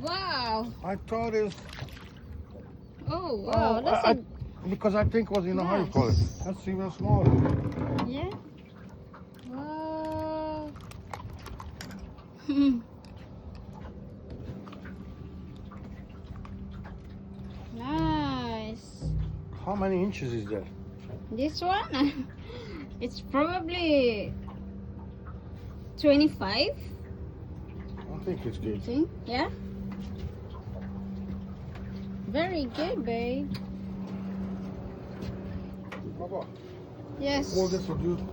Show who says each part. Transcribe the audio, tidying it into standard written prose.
Speaker 1: Wow.
Speaker 2: I thought it's
Speaker 1: Oh wow. That's a
Speaker 2: because I think was how you call it.
Speaker 1: Yes.
Speaker 2: That's even smaller.
Speaker 1: yeah. Wow. Nice.
Speaker 2: How many inches is that?
Speaker 1: This one, it's probably 25.
Speaker 2: I think it's good.
Speaker 1: Think? Yeah. Very good, babe.
Speaker 2: Papa,
Speaker 1: Yes.
Speaker 2: all this will do.